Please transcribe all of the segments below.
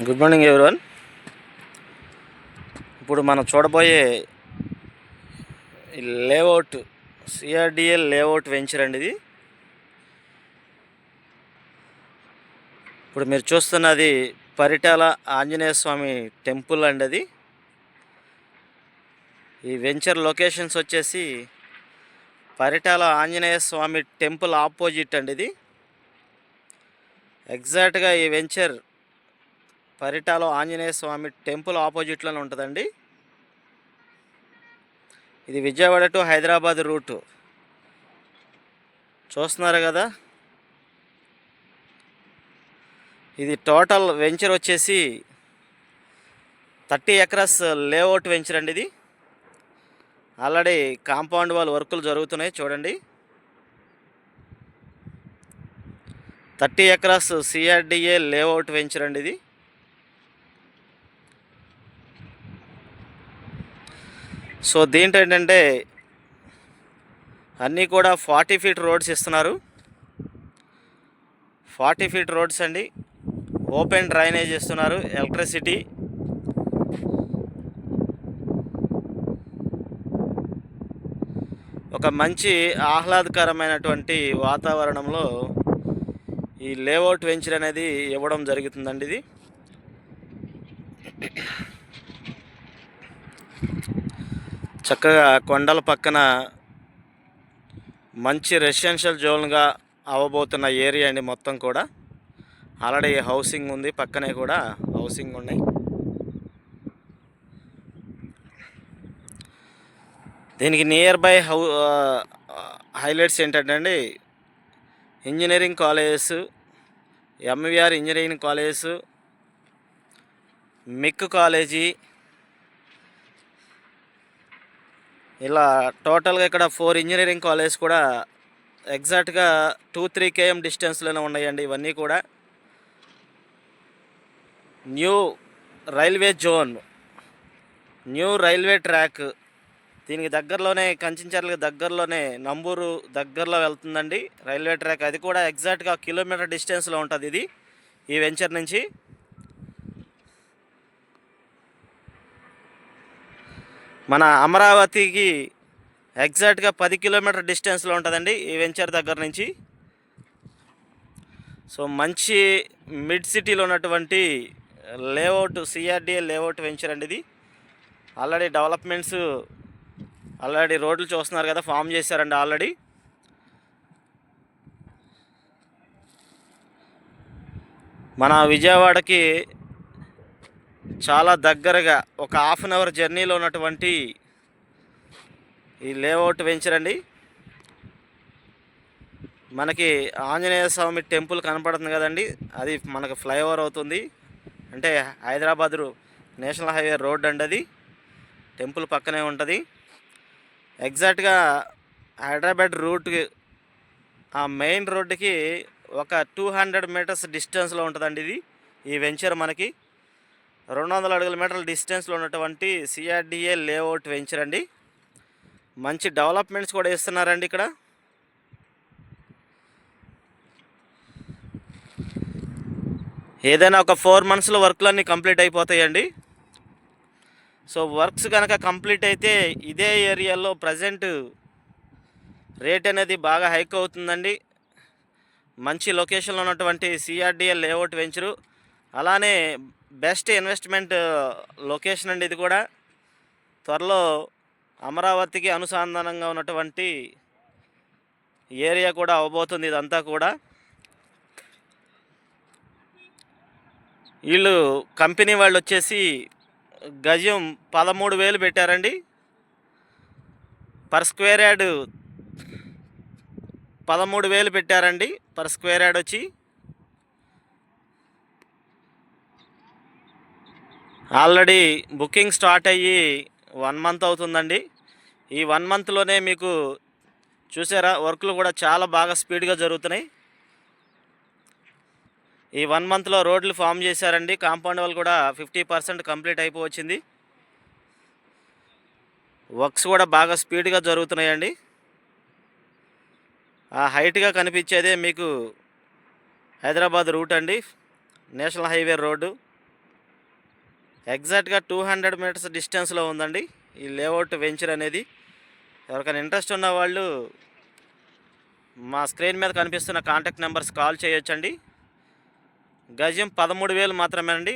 Good morning everyone. ఇప్పుడు మనం చూడబోయే లేఅవుట్ సిఆర్డిఎల్ లేఅవుట్ వెంచర్ అండి ఇది. ఇప్పుడు మీరు చూస్తున్నది పరిటాల ఆంజనేయ స్వామి టెంపుల్ అండి. అది ఈ వెంచర్ లొకేషన్స్ వచ్చేసి పరిటాల ఆంజనేయ స్వామి టెంపుల్ ఆపోజిట్ అండి. ఇది ఎగ్జాక్ట్గా ఈ వెంచర్ పరిటాల ఆంజనేయ స్వామి టెంపుల్ ఆపోజిట్లోనే ఉంటుందండి. ఇది విజయవాడ టు హైదరాబాద్ రూటు చూస్తున్నారు కదా. ఇది టోటల్ వెంచర్ వచ్చేసి 30 ఎకరాస్ లేఅవుట్ వెంచర్ అండి. ఇది ఆల్రెడీ కాంపౌండ్ వాల్ వర్కులు జరుగుతున్నాయి చూడండి. 30 ఎకరాస్ సిఆర్డిఏ లేఅవుట్ వెంచర్ అండి ఇది. సో దీంట్లో ఏంటంటే అన్నీ కూడా 40 ఫీట్ రోడ్స్ ఇస్తున్నారు. 40 ఫీట్ రోడ్స్ అండి. ఓపెన్ డ్రైనేజ్ ఇస్తున్నారు, ఎలక్ట్రిసిటీ. ఒక మంచి ఆహ్లాదకరమైనటువంటి వాతావరణంలో ఈ లేఅవుట్ వెంచర్ అనేది ఇవ్వడం జరుగుతుందండి. ఇది చక్కగా కొండల పక్కన మంచి రెసిడెన్షియల్ జోన్గా అవ్వబోతున్న ఏరియా అండి. మొత్తం కూడా ఆల్రెడీ హౌసింగ్ ఉంది, పక్కనే కూడా హౌసింగ్ ఉన్నాయి. దీనికి నియర్ బై హైలైట్స్ ఏంటంటే అండి, engineering colleges, MVR engineering colleges, మిక్ కాలేజీ, ఇలా టోటల్గా ఇక్కడ 4 ఇంజనీరింగ్ కాలేజ్ కూడా ఎగ్జాక్ట్గా 2-3 km డిస్టెన్స్లోనే ఉన్నాయండి. ఇవన్నీ కూడా new railway zone, new railway track దీనికి దగ్గరలోనే, కంచించర్లకు దగ్గరలోనే, నంబూరు దగ్గరలో వెళ్తుందండి రైల్వే ట్రాక్. అది కూడా ఎగ్జాక్ట్గా 1 కిలోమీటర్ డిస్టెన్స్లో ఉంటుంది ఇది ఈ వెంచర్ నుంచి. మన అమరావతికి ఎగ్జాక్ట్గా 10 కిలోమీటర్ డిస్టెన్స్లో ఉంటుందండి ఈ వెంచర్ దగ్గర నుంచి. సో మంచి మిడ్ సిటీలో ఉన్నటువంటి లేఅవుట్ సిఆర్డిఏ లేఅవుట్ వెంచర్ అండి ఇది. ఆల్రెడీ డెవలప్మెంట్స్, ఆల్రెడీ రోడ్లు చూస్తున్నారు కదా, ఫామ్ చేశారండి ఆల్రెడీ. మన విజయవాడకి చాలా దగ్గరగా ఒక 1/2 అవర్ జర్నీలో ఉన్నటువంటి ఈ లేఅవుట్ వెంచర్ అండి. మనకి ఆంజనేయ స్వామి టెంపుల్ కనపడుతుంది కదండి, అది మనకు ఫ్లైఓవర్ అవుతుంది. అంటే హైదరాబాద్ నేషనల్ హైవే రోడ్ అండి. అది టెంపుల్ పక్కనే ఉంటుంది. ఎగ్జాక్ట్గా హైదరాబాద్ రూట్ ఆ మెయిన్ రోడ్డుకి ఒక 200 మీటర్స్ డిస్టెన్స్లో ఉంటుందండి ఇది ఈ వెంచర్. మనకి 200 మీటర్ల డిస్టెన్స్లో ఉన్నటువంటి సిఆర్డిఏ లేఅవుట్ వెంచర్ అండి. మంచి డెవలప్మెంట్స్ కూడా ఇస్తున్నారండి ఇక్కడ. ఏదైనా ఒక 4 monthsలో వర్క్లన్నీ కంప్లీట్ అయిపోతాయండి. సో వర్క్స్ కనుక కంప్లీట్ అయితే ఇదే ఏరియాలో ప్రజెంట్ రేట్ అనేది బాగా హైక్ అవుతుందండి. మంచి లొకేషన్లో ఉన్నటువంటి సిఆర్డిఏ లేఅవుట్ వెంచరు, అలానే బెస్ట్ ఇన్వెస్ట్మెంట్ లొకేషన్ అండి ఇది కూడా. త్వరలో అమరావతికి అనుసంధానంగా ఉన్నటువంటి ఏరియా కూడా అవ్వబోతుంది ఇదంతా కూడా. వీళ్ళు కంపెనీ వాళ్ళు వచ్చేసి గజం 13,000 పెట్టారండి. పర్ స్క్వేర్ యార్డ్ 13,000 పెట్టారండి పర్ స్క్వేర్ యార్డ్ వచ్చి. ఆల్రెడీ బుకింగ్ స్టార్ట్ అయ్యి 1 month అవుతుందండి. ఈ 1 monthలోనే మీకు చూసారా వర్క్లు కూడా చాలా బాగా స్పీడ్గా జరుగుతున్నాయి. ఈ 1 monthలో రోడ్లు ఫామ్ చేశారండి. కాంపౌండ్ వాల్ కూడా 50% కంప్లీట్ అయిపోవచ్చింది. వర్క్స్ కూడా బాగా స్పీడ్గా జరుగుతున్నాయండి. ఆ హైట్గా కనిపించేదే మీకు హైదరాబాద్ రూట్ అండి, నేషనల్ హైవే రోడ్డు. ఎగ్జాక్ట్గా 200 మీటర్స్ డిస్టెన్స్లో ఉందండి ఈ లేఅవుట్ వెంచర్ అనేది. ఎవరికైనా ఇంట్రెస్ట్ ఉన్న వాళ్ళు మా స్క్రీన్ మీద కనిపిస్తున్న కాంటాక్ట్ నెంబర్స్ కాల్ చేయొచ్చండి. గజం 13,000 మాత్రమేనండి.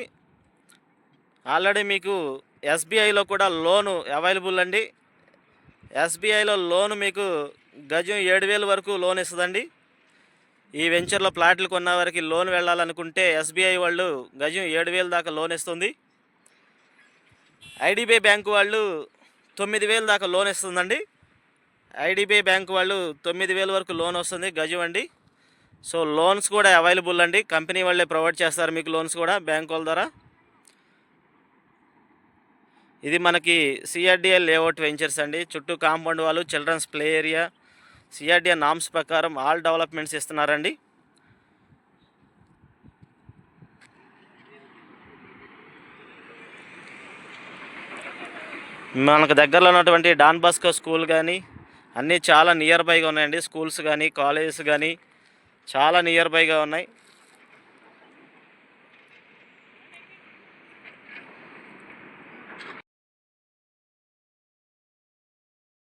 ఆల్రెడీ మీకు ఎస్బీఐలో కూడా లోను అవైలబుల్ అండి. ఎస్బీఐలో లోను మీకు గజం 7,000 వరకు లోన్ ఇస్తుందండి. ఈ వెంచర్లో ప్లాట్లు కొన్న వారికి లోన్ వెళ్ళాలనుకుంటే ఎస్బీఐ వాళ్ళు గజం 7,000 దాకా లోన్ ఇస్తుంది. ఐడిబిఐ బ్యాంకు వాళ్ళు 9,000 దాకా లోన్ ఇస్తుందండి. ఐడిబిఐ బ్యాంకు వాళ్ళు 9,000 వరకు లోన్ వస్తుంది గజం అండి. సో లోన్స్ కూడా అవైలబుల్ అండి. కంపెనీ వాళ్ళే ప్రొవైడ్ చేస్తారు మీకు లోన్స్ కూడా బ్యాంకు వాళ్ళ ద్వారా. ఇది మనకి సిఆర్డిఏ లేఅవుట్ వెంచర్స్ అండి. చుట్టూ కాంపౌండ్ వాళ్ళు, children's play area, CRDA norms ప్రకారం ఆల్ డెవలప్మెంట్స్ ఇస్తున్నారండి. మనకు దగ్గరలో ఉన్నటువంటి డాన్ బాస్కో స్కూల్ కానీ అన్నీ చాలా నియర్ బైగా ఉన్నాయండి. స్కూల్స్ కానీ కాలేజెస్ కానీ చాలా నియర్ బైగా ఉన్నాయి.